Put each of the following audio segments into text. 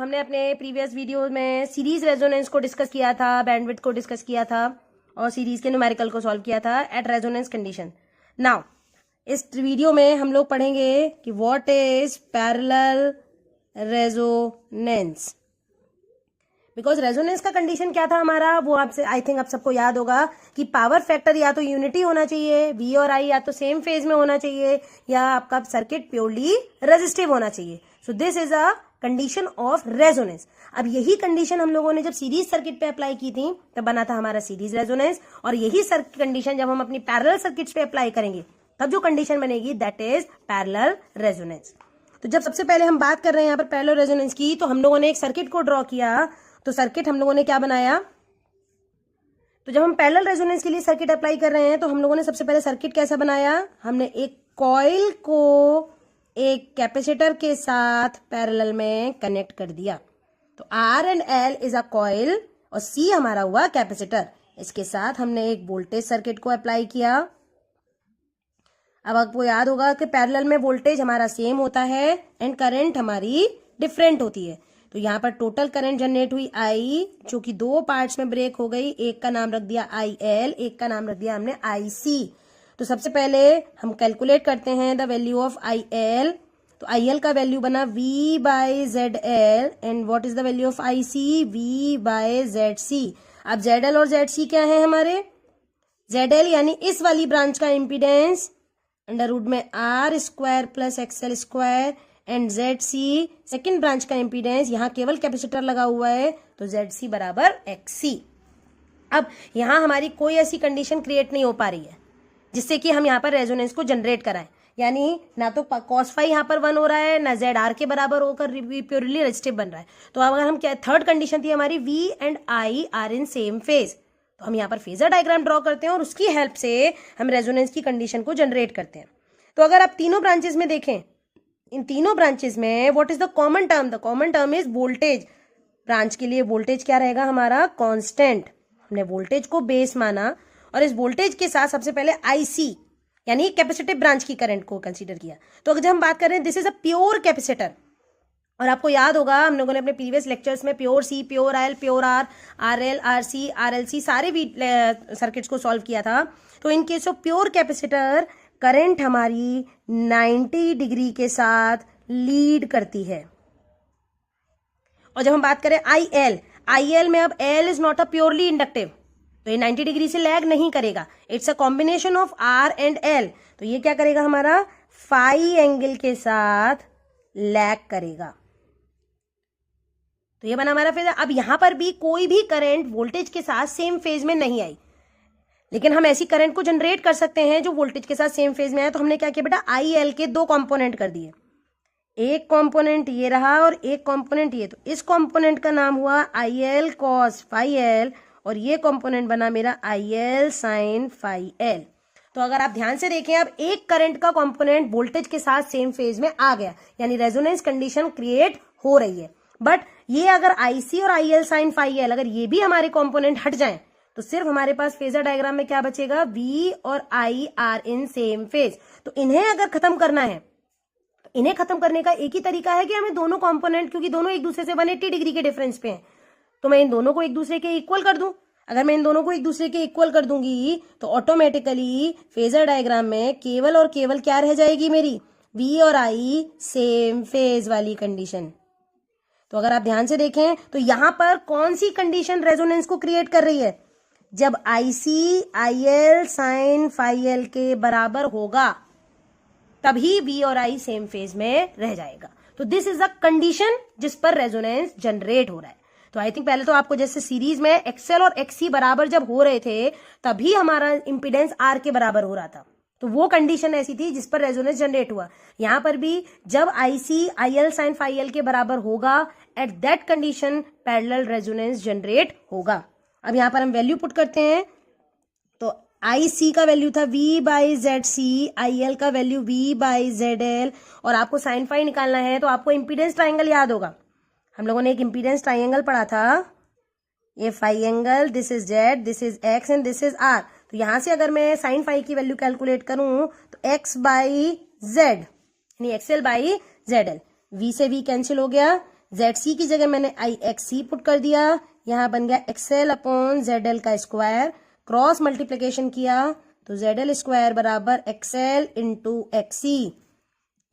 हमने अपने previous video में सीरीज रेजोनेंस को डिस्कस किया था, बैंडविड्थ को डिस्कस किया था और सीरीज के न्यूमेरिकल को सॉल्व किया था एट रेजोनेंस कंडीशन। नाउ इस वीडियो में हम लोग पढ़ेंगे कि what is parallel resonance. Because resonance का कंडीशन क्या था हमारा, वो आपसे आई थिंक आप सबको याद होगा कि पावर फैक्टर या तो यूनिटी होना चाहिए, वी और आई या तो सेम फेज में होना चाहिए, या आपका सर्किट प्योरली रेजिस्टिव होना चाहिए। सो this is a condition of resonance. अब यही कंडीशन हम लोगों ने जब सीरीज सर्किट पे अप्लाई की थी तब बना था हमारा सीरीज रेजोनेंस, और यही कंडीशन जब हम अपनी पैरेलल सर्किट्स पे अप्लाई करेंगे तब जो कंडीशन बनेगी दैट इज पैरेलल रेजोनेंस। तो जब सबसे पहले हम बात कर रहे हैं यहाँ पर पैरेलल रेजोनेंस की, तो हम लोगों ने एक सर्किट को ड्रॉ किया। तो सर्किट हम लोगों ने क्या बनाया, तो जब हम पैरेलल रेजोनेंस के लिए सर्किट अप्लाई कर रहे हैं तो हम लोगों ने सबसे पहले सर्किट कैसा बनाया, हमने एक कॉइल को एक कैपेसिटर के साथ पैरेलल में कनेक्ट कर दिया। तो R and L is a coil और सी हमारा हुआ कैपेसिटर। इसके साथ हमने एक वोल्टेज सर्किट को अप्लाई किया। अब आपको याद होगा कि पैरेलल में वोल्टेज हमारा सेम होता है एंड करंट हमारी डिफरेंट होती है। तो यहाँ पर टोटल करंट जनरेट हुई आई, जो कि दो पार्ट्स में ब्रेक हो गई। एक का नाम रख दिया आई एल, एक का नाम रख दिया हमने आई सी। तो सबसे पहले हम कैलकुलेट करते हैं the value of I L. तो आई एल का वैल्यू बना V by Z L and what is the value of I C, V by Z C. अब जेड एल और जेड सी क्या है हमारे, जेड एल यानी इस वाली ब्रांच का इम्पीडेंस अंडर रूट में R square plus XL square, and Z C second branch का इम्पीडेंस, यहाँ केवल कैपेसिटर लगा हुआ है तो जेड सी बराबर एक्स सी। अब यहाँ हमारी कोई ऐसी कंडीशन क्रिएट नहीं हो पा रही है जिससे कि हम यहाँ पर रेजोनेंस को जनरेट कराएं, यानी ना तो कॉस फाई यहाँ पर 1 हो रहा है, ना जेड आर के बराबर होकर प्योरली रेजिस्टिव बन रहा है। तो अगर हम क्या, थर्ड कंडीशन थी हमारी V and I are in same phase, तो हम यहाँ पर फेजर डायग्राम ड्रॉ करते हैं और उसकी हेल्प से हम रेजोनेंस की कंडीशन को जनरेट करते हैं। तो अगर आप तीनों ब्रांचेस में देखें, इन तीनों ब्रांचेस में what is the common term, the common term is voltage. Branch के लिए वोल्टेज क्या रहेगा हमारा, कांस्टेंट। हमने वोल्टेज को बेस माना और इस वोल्टेज के साथ सबसे पहले आईसी यानी कैपेसिटिव ब्रांच की करंट को कंसीडर किया। तो अगर हम बात करें this is a pure capacitor, और आपको याद होगा हम लोगों ने अपने प्रीवियस लेक्चर्स में pure C, pure L, pure R, R L, R C, R L C सारे भी सर्किट्स को सॉल्व किया था। तो in case of pure capacitor current हमारी 90 डिग्री के साथ लीड करती है। और जब हम बात करें आई एल में, अब L is not a purely inductive, तो ये 90 डिग्री से लैग नहीं करेगा। It's a combination of R and L, तो ये क्या करेगा हमारा फाई एंगल के साथ लैग करेगा। तो ये बना हमारा फेज। अब यहां पर भी कोई भी करंट वोल्टेज के साथ सेम फेज में नहीं आई, लेकिन हम ऐसी करंट को जनरेट कर सकते हैं जो वोल्टेज के साथ सेम फेज में आए। तो हमने क्या किया बेटा, आई एल के दो कंपोनेंट कर दिए, एक कंपोनेंट ये रहा और एक कंपोनेंट ये। तो इस कंपोनेंट का नाम हुआ I L cos phi L और ये कंपोनेंट बना मेरा I L sine phi L. तो अगर आप ध्यान से देखें, अब एक करंट का कंपोनेंट वोल्टेज के साथ सेम फेज में आ गया, यानी रेजोनेंस कंडीशन क्रिएट हो रही है। बट ये अगर आईसी और I L sine phi L अगर ये भी हमारे कंपोनेंट हट जाएं तो सिर्फ हमारे पास फेजर डायग्राम में क्या बचेगा, वी और I are in same phase. तो इन्हें अगर खत्म करना है, तो इन्हें खत्म करने का एक ही तरीका है कि हमें दोनों कंपोनेंट, क्योंकि दोनों एक दूसरे से 180 डिग्री के डिफरेंस पे हैं, तो मैं इन दोनों को एक दूसरे के इक्वल कर दूं। अगर मैं इन दोनों को एक दूसरे के इक्वल कर दूंगी तो ऑटोमेटिकली फेजर डायग्राम में केवल और केवल क्या रह जाएगी मेरी, वी और आई सेम फेज वाली कंडीशन। तो अगर आप ध्यान से देखें तो यहां पर कौन सी कंडीशन रेजोनेंस को क्रिएट कर रही है, जब IC I L sine phi L के बराबर होगा तभी वी और आई सेम फेज में रह जाएगा। तो दिस इज अ कंडीशन जिस पर रेजोनेंस जनरेट हो रहा है। तो आई थिंक पहले तो आपको जैसे सीरीज में एक्सएल और एक्ससी बराबर जब हो रहे थे तभी हमारा इंपीडेंस आर के बराबर हो रहा था, तो वो कंडीशन ऐसी थी जिस पर रेजोनेंस जनरेट हुआ। यहां पर भी जब IC I L sine phi L के बराबर होगा, at that condition parallel resonance generate होगा। अब यहां पर हम वैल्यू पुट करते हैं, तो आई सी का वैल्यू था V by Z C, I L का value V by Z L, और आपको साइन फाई निकालना है तो आपको इंपीडेंस ट्राइंगल याद होगा। हम लोगों ने एक इंपीडेंस ट्राइंगल पढ़ा था, ये phi angle, this is Z, this is X and this is R. तो यहां से अगर मैं साइन फाई की वैल्यू कैलकुलेट करूं तो एक्स बाई जेड यानी XL by Z L, V से वी कैंसिल हो गया, ZC की जगह मैंने IXC पुट कर दिया, यहाँ बन गया XL अपॉन ZL का स्क्वायर, क्रॉस मल्टीप्लीकेशन किया तो ZL स्क्वायर बराबर XL इंटू XC,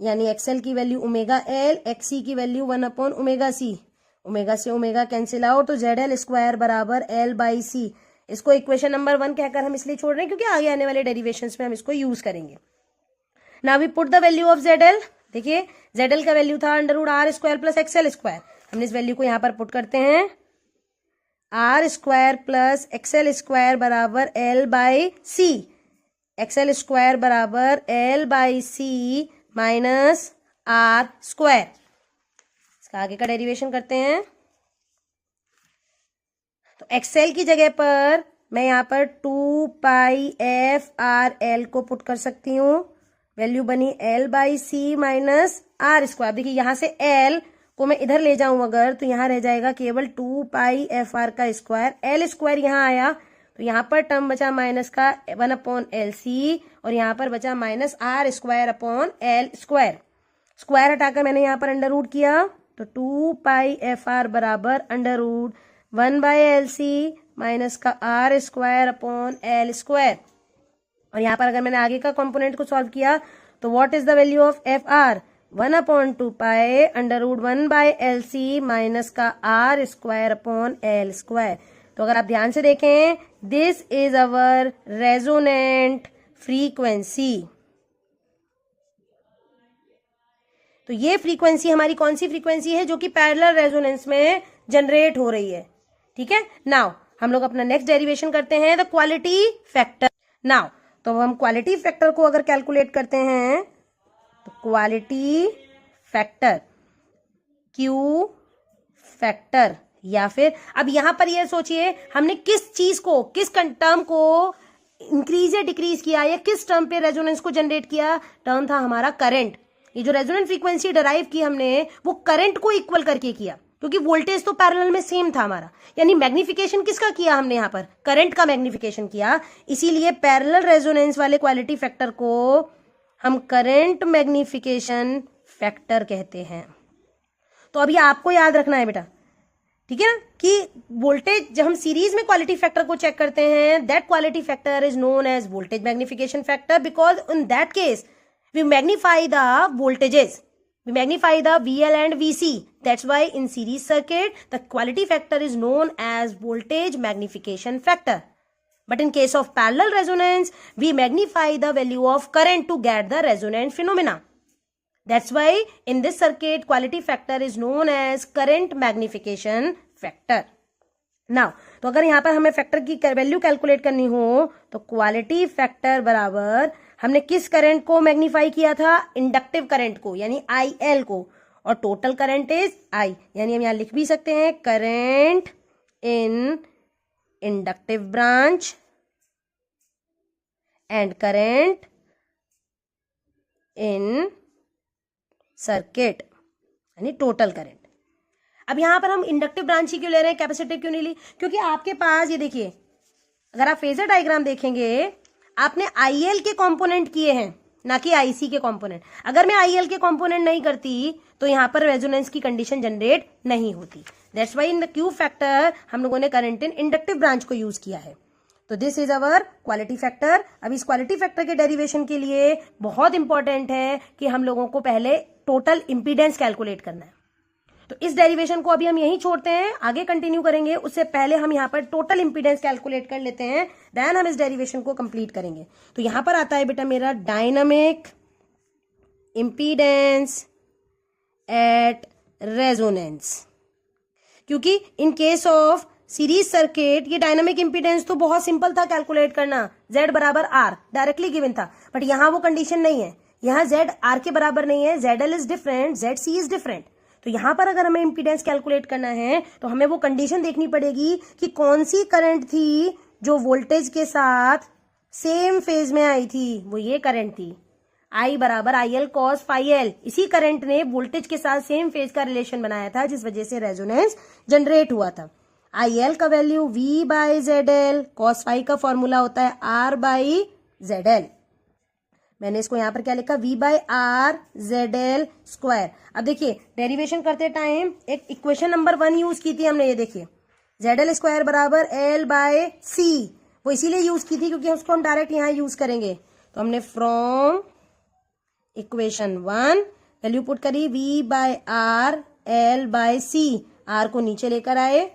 यानी XL की वैल्यू ओमेगा L, XC की value 1 upon omega C, omega से ओमेगा कैंसिल आउट तो ZL स्क्वायर बराबर L बाई C। इसको इक्वेशन नंबर 1 कहकर हम इसलिए छोड़ रहे हैं क्योंकि आगे आने वाले डेरिवेशंस में हम इसको यूज करेंगे। Now we put the value of ZL। देखिए ZL का वैल्यू था under root R square plus XL square, हमने इस वैल्यू को यहाँ पर पुट करते हैं, R square plus XL square बराबर L by C, XL square बराबर L by C minus R square. इसका आगे का डेरिवेशन करते हैं तो XL की जगह पर मैं यहाँ पर 2 पाई एफ आर एल को पुट कर सकती हूँ, वैल्यू बनी L by C minus R square. देखिए यहाँ से L को मैं इधर ले जाऊं अगर तो यहाँ रह जाएगा केवल 2 पाई एफ आर का स्क्वायर, L स्क्वायर यहाँ आया तो यहाँ पर टर्म बचा माइनस का 1 अपॉन LC और यहाँ पर बचा minus R square upon L square. Square हटाकर मैंने यहाँ पर अंडर रूट किया तो 2 पाई एफ आर बराबर under root 1 by LC minus का R square upon L square. और यहाँ पर अगर मैंने आगे का कंपोनेंट को सॉल्व किया तो what is the value of F R, 1 upon 2 pi under root 1 by LC minus का R square upon L square. तो अगर आप ध्यान से देखें this is our resonant frequency. तो ये फ्रीक्वेंसी हमारी कौन सी फ्रीक्वेंसी है जो कि पैरेलल रेजोनेंस में जनरेट हो रही है। ठीक है, नाउ हम लोग अपना नेक्स्ट डेरिवेशन करते हैं द क्वालिटी फैक्टर। नाउ तो हम क्वालिटी फैक्टर को अगर कैलकुलेट करते हैं तो क्वालिटी फैक्टर क्यू फैक्टर, या फिर अब यहां पर ये सोचिए हमने किस चीज को, किस टर्म को इंक्रीज या डिक्रीज किया या किस टर्म पे रेजोनेंस को जनरेट किया। टर्म था हमारा करंट। ये जो रेजोनेंट फ्रीक्वेंसी डिराइव की हमने वो करंट को इक्वल करके किया क्योंकि वोल्टेज तो पैरेलल में सेम था हमारा, यानी मैग्निफिकेशन किसका किया हमने यहाँ पर, करंट का मैग्निफिकेशन किया। इसीलिए पैरेलल रेजोनेंस वाले क्वालिटी फैक्टर को हम करंट मैग्निफिकेशन फैक्टर कहते हैं। तो अभी आपको याद रखना है बेटा, ठीक है ना, कि वोल्टेज जब हम सीरीज में क्वालिटी फैक्टर को चेक करते हैं that quality factor is known as voltage magnification factor because in that case we magnify the voltages, we magnify the VL and VC. That's why in series circuit the quality factor is known as voltage magnification factor. But in case of parallel resonance we magnify the value of current to get the resonant phenomena. That's why in this circuit quality factor is known as current magnification factor. Now तो अगर यहाँ पर हमें factor की value calculate करनी हो तो quality factor बराबर हमने किस करंट को मैग्नीफाई किया था, इंडक्टिव करंट को यानी IL को, और टोटल करंट इज I, यानी हम यहां लिख भी सकते हैं current in inductive branch and current in circuit यानी टोटल करंट। अब यहां पर हम इंडक्टिव ब्रांच ही क्यों ले रहे हैं, कैपेसिटिव क्यों नहीं ली, क्योंकि आपके पास ये देखिए अगर आप फेजर डायग्राम देखेंगे आपने IL के कंपोनेंट किए हैं ना कि IC के कंपोनेंट। अगर मैं IL के कंपोनेंट नहीं करती तो यहां पर रेजोनेंस की कंडीशन जनरेट नहीं होती। That's why in the Q factor हम लोगों ने करंट इन इंडक्टिव ब्रांच को यूज किया है। तो this is our quality factor. अब इस क्वालिटी फैक्टर के डेरिवेशन के लिए बहुत इंपॉर्टेंट है कि हम लोगों को पहले टोटल इंपीडेंस कैलकुलेट करना है। तो इस डेरिवेशन को अभी हम यहीं छोड़ते हैं, आगे कंटिन्यू करेंगे। उससे पहले हम यहाँ पर टोटल इंपीडेंस कैलकुलेट कर लेते हैं, देन हम इस डेरिवेशन को कंप्लीट करेंगे। तो यहां पर आता है बेटा मेरा डायनामिक इंपीडेंस एट रेजोनेंस, क्योंकि इन केस ऑफ सीरीज सर्किट ये डायनामिक इंपीडेंस तो बहुत सिंपल था कैलकुलेट करना, Z बराबर R डायरेक्टली गिवन था, बट यहां वो कंडीशन नहीं है। यहां Z R के बराबर नहीं है, ZL is different, ZC is different. तो यहां पर अगर हमें इंपीडेंस कैलकुलेट करना है तो हमें वो कंडीशन देखनी पड़ेगी कि कौन सी करंट थी जो वोल्टेज के साथ सेम फेज में आई थी, वो ये करंट थी I बराबर IL cos phi L। इसी करंट ने वोल्टेज के साथ सेम फेज का रिलेशन बनाया था जिस वजह से रेजोनेंस जनरेट हुआ था। IL का value V by ZL, cos phi का फॉर्मूला होता है R बाई ZL, मैंने इसको यहाँ पर क्या लिखा, V by R Z L square. अब देखिए डेरिवेशन करते टाइम एक इक्वेशन नंबर 1 यूज की थी हमने, ये देखिए जेड एल स्क्वायर बराबर एल बाय सी, वो इसीलिए यूज की थी क्योंकि उसको हम डायरेक्ट यहाँ यूज करेंगे। तो हमने फ्रॉम इक्वेशन 1 वैल्यू पुट करी V by R L by C, R को नीचे लेकर आए,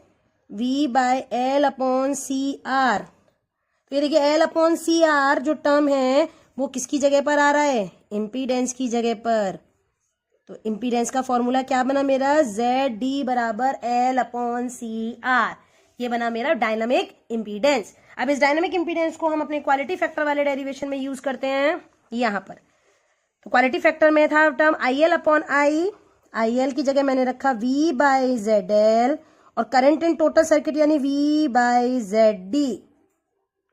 V by L upon C R. तो ये देखिए एल अपॉन सी आर जो टर्म है वो किसकी जगह पर आ रहा है, इम्पीडेंस की जगह पर। तो इम्पीडेंस का फॉर्मूला क्या बना मेरा, जेड डी बराबर एल अपॉन सी आर, ये बना मेरा डायनामिक इम्पीडेंस। अब इस डायनामिक इम्पीडेंस को हम अपने क्वालिटी फैक्टर वाले डेरिवेशन में यूज करते हैं यहां पर। तो क्वालिटी फैक्टर में था term I L upon I L की जगह मैंने रखा V बाय जेड एल, और करंट इन टोटल सर्किट यानी V by Z D,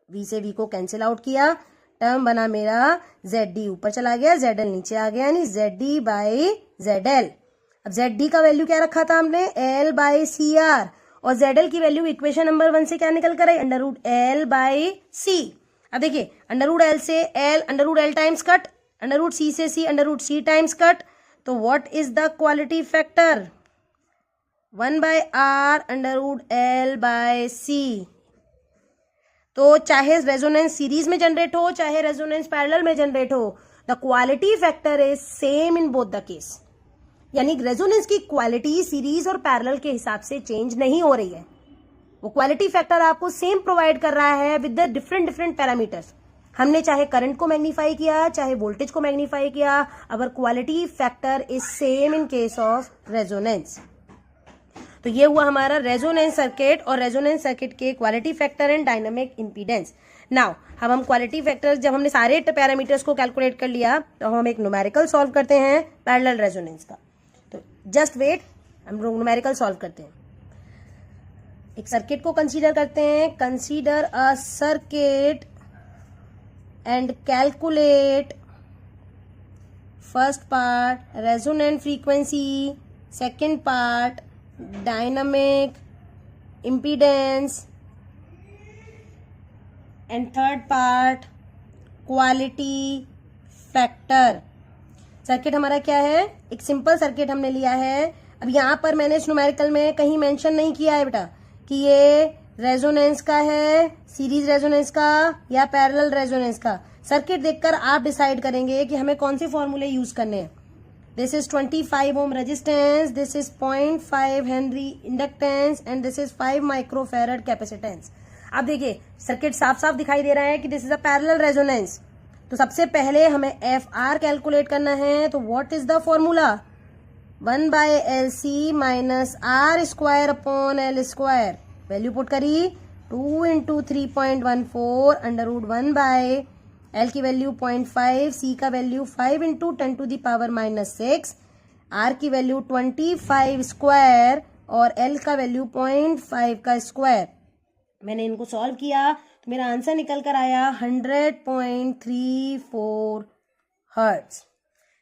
V से V को कैंसिल आउट किया, टर्म बना मेरा ZD ऊपर चला गया, ZL नीचे आ गया, यानी ZD बाय ZL। अब ZD का वैल्यू क्या रखा था हमने, L बाय CR, और ZL की वैल्यू इक्वेशन नंबर 1 से क्या निकल कर आई, under root L by C। अब देखिए अंडर रूट L से L, under root L times cut, under root C से C, under root C times cut. तो what is the quality factor, 1 by R under root L by C। तो चाहे resonance series में generate हो चाहे resonance parallel में generate हो, the quality factor is same in both the case. यानी resonance की क्वालिटी सीरीज और पैरेलल के हिसाब से चेंज नहीं हो रही है, वो क्वालिटी फैक्टर आपको सेम प्रोवाइड कर रहा है विद द डिफरेंट पैरामीटर्स। हमने चाहे करंट को मैग्नीफाई किया चाहे वोल्टेज को मैग्नीफाई किया, our quality factor is same in case of resonance. तो ये हुआ हमारा रेजोनेंस सर्किट और रेजोनेंस सर्किट के quality factor and dynamic impedance. Now हम क्वालिटी फैक्टर, जब हमने सारे पैरामीटर्स को कैलकुलेट कर लिया तो हम एक न्यूमेरिकल सॉल्व करते हैं पैरेलल रेजोनेंस का। तो जस्ट वेट, हम न्यूमेरिकल सॉल्व करते हैं। एक सर्किट को कंसीडर करते हैं, consider a circuit and calculate first part resonant frequency, second part dynamic impedance, and third part quality factor। Circuit हमारा क्या है, एक सिंपल सर्किट हमने लिया है। अब यहाँ पर मैंने इस न्यूमेरिकल में कहीं मेंशन नहीं किया है बेटा कि ये रेजोनेंस का है, सीरीज रेजोनेंस का या पैरेलल रेजोनेंस का। सर्किट देखकर आप डिसाइड करेंगे कि हमें कौन से फॉर्मूले यूज करने हैं। This is 25 ohm resistance, this is 0.5 Henry inductance and this is 5 microfarad capacitance। अब देखिए सर्किट साफ साफ दिखाई दे रहा है कि this is a parallel resonance. तो सबसे पहले हमें FR कैलकुलेट करना है। तो what is the formula, 1 by LC माइनस R square upon L square. Value put करी 2 into 3.14 under root 1 by L की वैल्यू 0.5, C का value 5 into 10 to the power -6, R की वैल्यू 25 स्क्वायर और L का वैल्यू 0.5 का स्क्वायर। मैंने इनको सॉल्व किया तो मेरा आंसर निकल कर आया 100.34 hertz.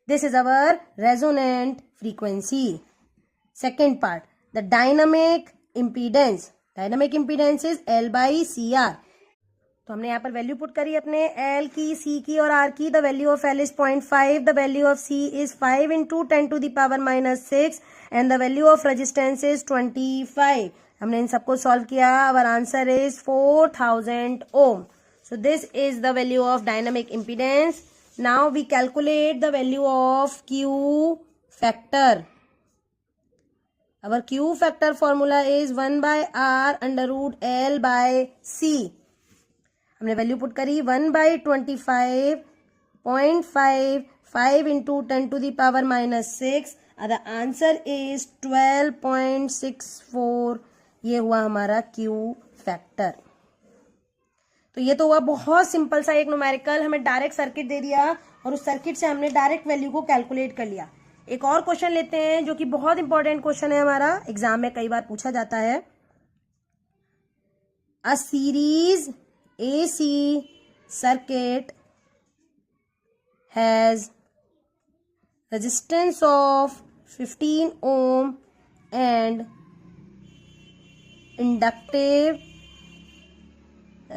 This is our resonant frequency. Second part, the dynamic impedance. Dynamic impedance is L by CR। तो हमने यहाँ पर वैल्यू पुट करी अपने L की, C की और R की। The value of L is 0.5, the value of C is 5 into 10 to the power -6 and the value of resistance is 25। हमने इन सबको सॉल्व किया। Our answer is 4000 ohm. So this is the value of dynamic impedance. Now we calculate the value of Q factor. Our Q factor formula is 1 by R under root L by C। हमने value put करी 1 by 25.5, 5 into 10 to the power -6। The answer is 12.64। ये हुआ हमारा Q factor. तो ये तो हुआ बहुत सिंपल सा एक न्यूमेरिकल। हमें डायरेक्ट सर्किट दे दिया और उस सर्किट से हमने डायरेक्ट वैल्यू को कैलकुलेट कर लिया। एक और क्वेश्चन लेते हैं जो कि बहुत इंपॉर्टेंट क्वेश्चन है, हमारा एग्जाम में कई बार पूछा जाता है। A series AC circuit has resistance of 15 ohm and inductive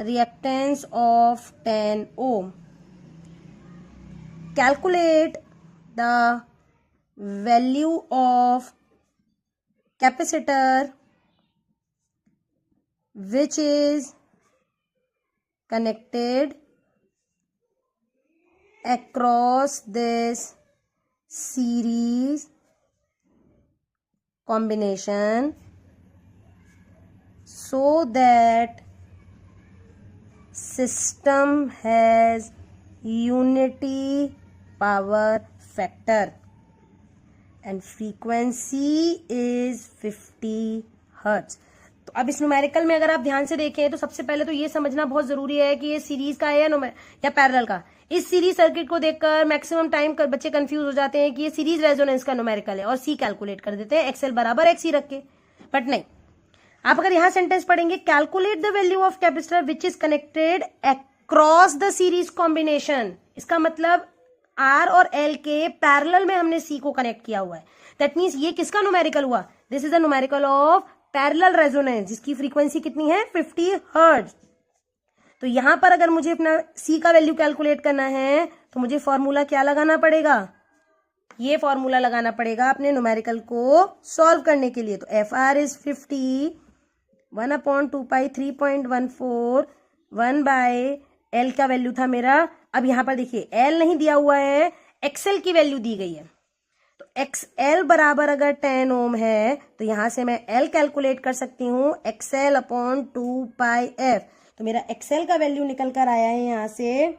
reactance of 10 ohm। calculate the value of capacitor which is connected across this series combination so that system has unity power factor and frequency is 50 Hz। तो अब इस numerical में अगर आप ध्यान से देखें तो सबसे पहले तो ये समझना बहुत जरूरी है कि ये सीरीज का है या पैरेलल का। इस सीरीज सर्किट को देखकर मैक्सिमम टाइम बच्चे कंफ्यूज हो जाते हैं कि ये सीरीज रेजोनेंस का न्यूमेरिकल है और सी कैलकुलेट कर देते हैं एक्सएल बराबर एक्स ही रख के, बट नहीं। आप अगर यहां सेंटेंस पढ़ेंगे, calculate the value of capacitor which is connected across the series combination, इसका मतलब आर और एल के पैरेलल में हमने सी को कनेक्ट किया हुआ है। दैट मीन्स ये किसका न्यूमेरिकल हुआ? This is the numerical of parallel resonance जिसकी फ्रीक्वेंसी कितनी है? 50 हर्ट्ज। तो यहां पर अगर मुझे अपना सी का वैल्यू कैलकुलेट करना है तो मुझे फॉर्मूला क्या लगाना पड़ेगा? ये फॉर्मूला लगाना पड़ेगा अपने न्यूमेरिकल को सॉल्व करने के लिए। तो एफ आर इज 50, 1/2π 3.14, 1/L का वैल्यू था मेरा। अब यहां पर देखिए L नहीं दिया हुआ है, XL की वैल्यू दी गई है। तो XL बराबर अगर 10 ओम है तो यहां से मैं L कैलकुलेट कर सकती हूं, XL/2πf। तो मेरा XL का वैल्यू निकल कर आया है यहां से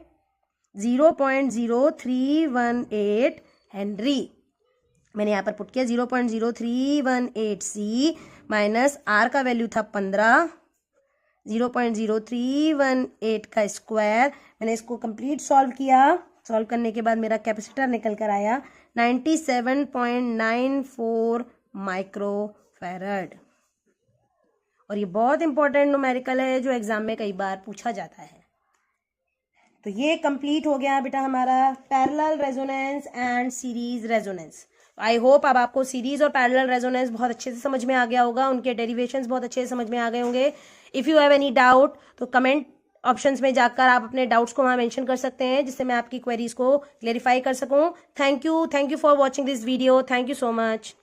0.0318 हेनरी। मैंने यहाँ पर पुट किया 0.0318 सी माइनस आर का वैल्यू था 15, 0.0318 का स्क्वायर। मैंने इसको कंप्लीट सॉल्व किया। सॉल्व करने के बाद मेरा कैपेसिटर निकल कर आया 97.94 माइक्रोफैरड। और ये बहुत इंपॉर्टेंट न्यूमेरिकल है जो एग्जाम में कई बार पूछा जाता है। तो ये कंप्लीट हो गया बेटा हमारा parallel resonance and series resonance. I hope अब आपको सीरीज और पैरेलल रेजोनेंस बहुत अच्छे से समझ में आ गया होगा, उनके डेरिवेशंस बहुत अच्छे से समझ में आ गए होंगे। If you have any doubt तो कमेंट ऑप्शंस में जाकर आप अपने डाउट्स को वहाँ मेंशन कर सकते हैं जिससे मैं आपकी क्वेरीज को क्लेरिफाई कर सकूँ। Thank you for watching this video. Thank you so much.